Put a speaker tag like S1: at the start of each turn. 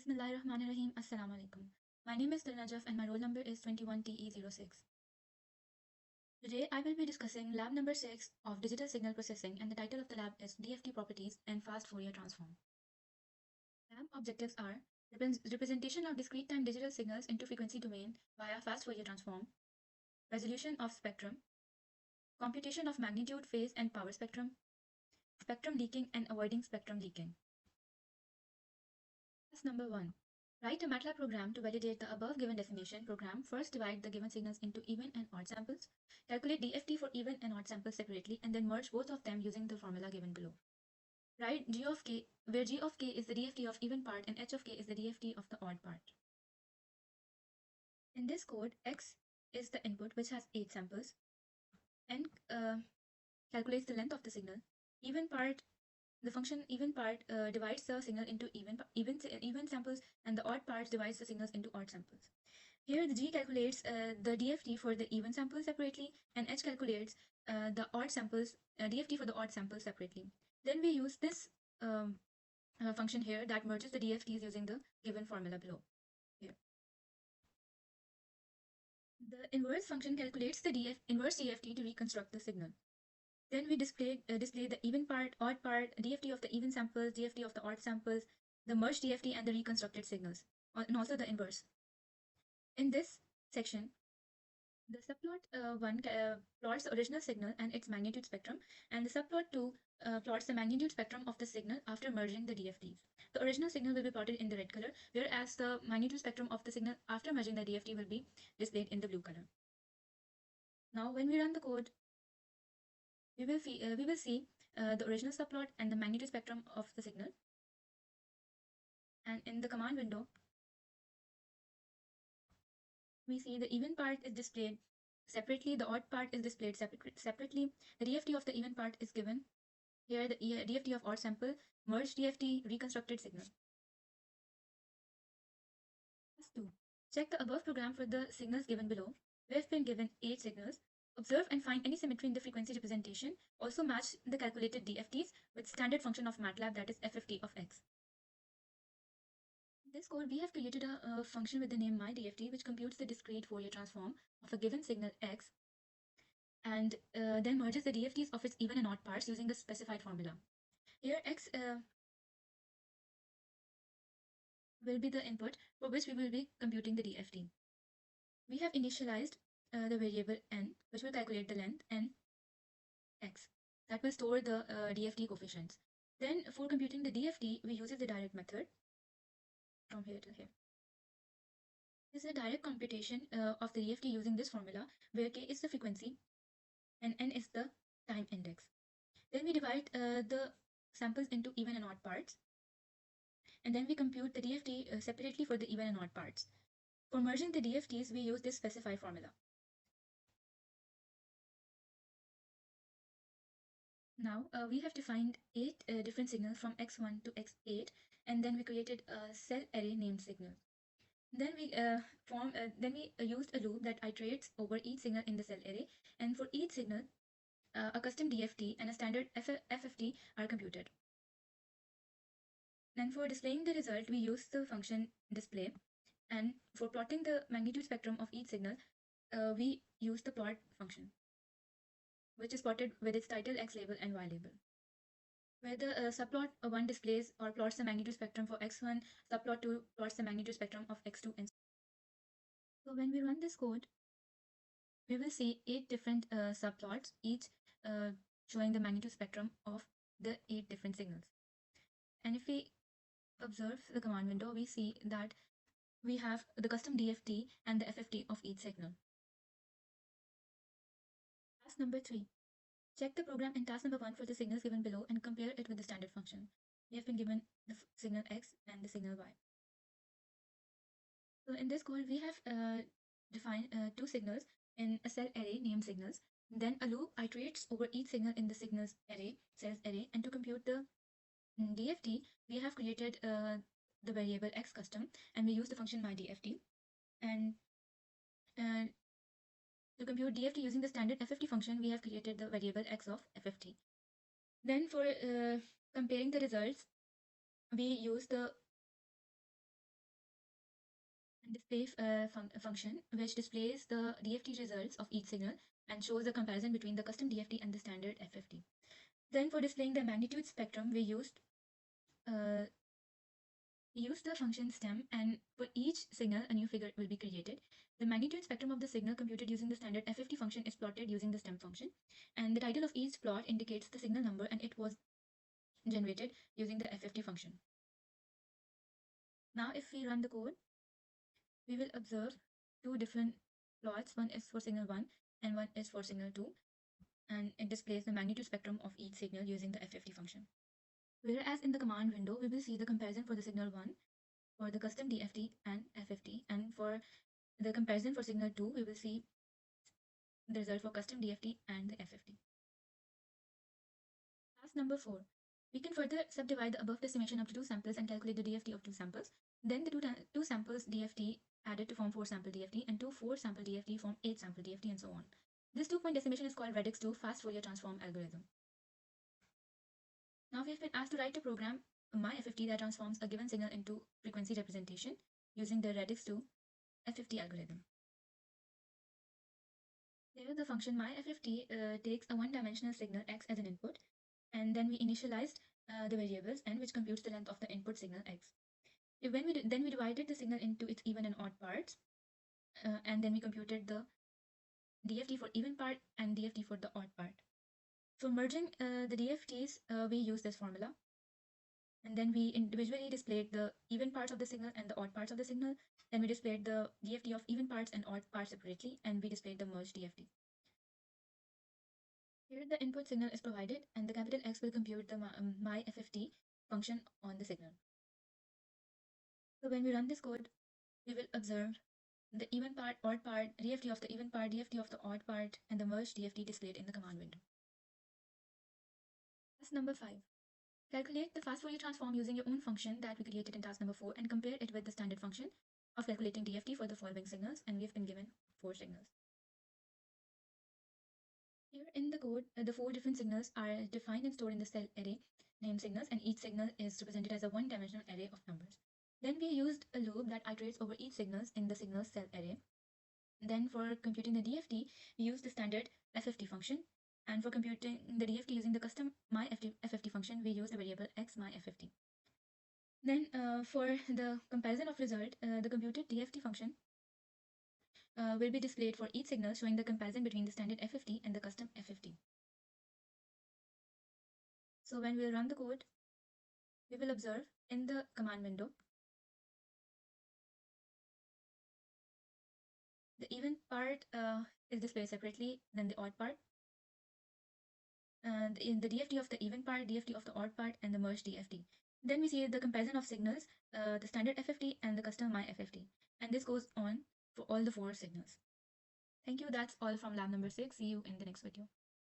S1: Bismillahirrahmanirrahim. Assalamu alaikum. My name is Najaf and my roll number is 21TE06. Today I will be discussing lab number 6 of digital signal processing, and the title of the lab is DFT Properties and Fast Fourier Transform. Lab objectives are representation of discrete time digital signals into frequency domain via fast Fourier transform, resolution of spectrum, computation of magnitude, phase and power spectrum, spectrum leaking and avoiding spectrum leaking. Task number 1. Write a MATLAB program to validate the above given definition. Program first divide the given signals into even and odd samples. Calculate DFT for even and odd samples separately and then merge both of them using the formula given below. Write G of k, where G of k is the DFT of even part and H of k is the DFT of the odd part. In this code, X is the input which has 8 samples and calculates the length of the signal. Even part The function even part divides the signal into even samples, and the odd part divides the signals into odd samples. Here, the G calculates the DFT for the even samples separately, and H calculates the odd samples DFT for the odd samples separately. Then we use this function here that merges the DFTs using the given formula below. Here, the inverse function calculates the inverse DFT to reconstruct the signal. Then we display the even part, odd part, DFT of the even samples, DFT of the odd samples, the merged DFT and the reconstructed signals, and also the inverse. In this section, the subplot 1 plots the original signal and its magnitude spectrum, and the subplot 2 plots the magnitude spectrum of the signal after merging the DFTs. The original signal will be plotted in the red color, whereas the magnitude spectrum of the signal after merging the DFT will be displayed in the blue color. Now, when we run the code, we will see the original subplot and the magnitude spectrum of the signal. And in the command window, we see the even part is displayed separately, the odd part is displayed separately. The DFT of the even part is given. Here, the DFT of odd sample, merged DFT, reconstructed signal. Task 2. Check the above program for the signals given below. We have been given 8 signals. Observe and find any symmetry in the frequency representation. Also match the calculated DFTs with standard function of MATLAB, that is FFT of X. In this code, we have created a function with the name myDFT, which computes the discrete Fourier transform of a given signal X and then merges the DFTs of its even and odd parts using the specified formula. Here, X will be the input for which we will be computing the DFT. We have initialized the variable n, which will calculate the length, and x, that will store the DFT coefficients. Then for computing the DFT, we use the direct method from here to here. This is a direct computation of the DFT using this formula, where k is the frequency and n is the time index. Then we divide the samples into even and odd parts, and then we compute the DFT separately for the even and odd parts. For merging the DFTs, we use this specified formula. Now we have defined 8 different signals from x1 to x8, and then we created a cell array named signal. Then we used a loop that iterates over each signal in the cell array, and for each signal, a custom DFT and a standard FFT are computed. Then for displaying the result, we use the function display, and for plotting the magnitude spectrum of each signal, we use the plot function, which is plotted with its title, x label, and y label. Where the subplot 1 displays or plots the magnitude spectrum for x1, subplot 2 plots the magnitude spectrum of x2, and so when we run this code, we will see 8 different subplots, each showing the magnitude spectrum of the 8 different signals. And if we observe the command window, we see that we have the custom DFT and the FFT of each signal. Task number 3. Check the program in task number 1 for the signals given below and compare it with the standard function. We have been given the signal x and the signal y. So in this code, we have defined 2 signals in a cell array named signals. Then a loop iterates over each signal in the signals array, cells array, and to compute the DFT, we have created the variable x custom, and we use the function myDFT. And to compute DFT using the standard FFT function, we have created the variable x of FFT. Then for comparing the results, we use the display function which displays the DFT results of each signal and shows a comparison between the custom DFT and the standard FFT. Then for displaying the magnitude spectrum, we uh, used the function stem, and for each signal a new figure will be created. The magnitude spectrum of the signal computed using the standard FFT function is plotted using the stem function, and the title of each plot indicates the signal number, and it was generated using the FFT function. Now if we run the code, we will observe two different plots. One is for signal 1 and one is for signal 2, and it displays the magnitude spectrum of each signal using the FFT function. Whereas in the command window, we will see the comparison for the signal 1 for the custom DFT and FFT, and for the comparison for signal 2, we will see the result for custom DFT and the FFT. Task number 4. We can further subdivide the above estimation up to 2 samples and calculate the DFT of 2 samples. Then the two samples DFT added to form 4 sample DFT, and 4 sample DFT form 8 sample DFT, and so on. This 2-point estimation is called Radix 2 fast Fourier transform algorithm. Now we have been asked to write a program, my FFT, that transforms a given signal into frequency representation using the Radix 2 FFT algorithm. Here the function my FFT takes a one-dimensional signal x as an input, and then we initialized the variables n, which computes the length of the input signal x. Then we divided the signal into its even and odd parts, and then we computed the DFT for even part and DFT for the odd part. For merging the DFTs, we use this formula, and then we individually displayed the even parts of the signal and the odd parts of the signal. Then we displayed the DFT of even parts and odd parts separately, and we displayed the merged DFT. Here the input signal is provided, and the capital X will compute the my FFT function on the signal. So when we run this code, we will observe the even part, odd part, DFT of the even part, DFT of the odd part, and the merged DFT displayed in the command window. Task number 5. Calculate the fast Fourier transform using your own function that we created in task number 4 and compare it with the standard function of calculating DFT for the following signals, and we have been given 4 signals. Here in the code, the 4 different signals are defined and stored in the cell array named signals, and each signal is represented as a one-dimensional array of numbers. Then we used a loop that iterates over each signals in the signals cell array. Then for computing the DFT, we use the standard FFT function, and for computing the DFT using the custom my FFT function, we use the variable x my FFT. Then for the comparison of result, the computed DFT function will be displayed for each signal, showing the comparison between the standard FFT and the custom FFT. So when we'll run the code, we will observe in the command window the even part is displayed separately than the odd part, and in the DFT of the even part, DFT of the odd part, and the merged DFT. Then we see the comparison of signals, the standard FFT and the custom my FFT, and this goes on for all the 4 signals. Thank you. That's all from lab number 6. See you in the next video.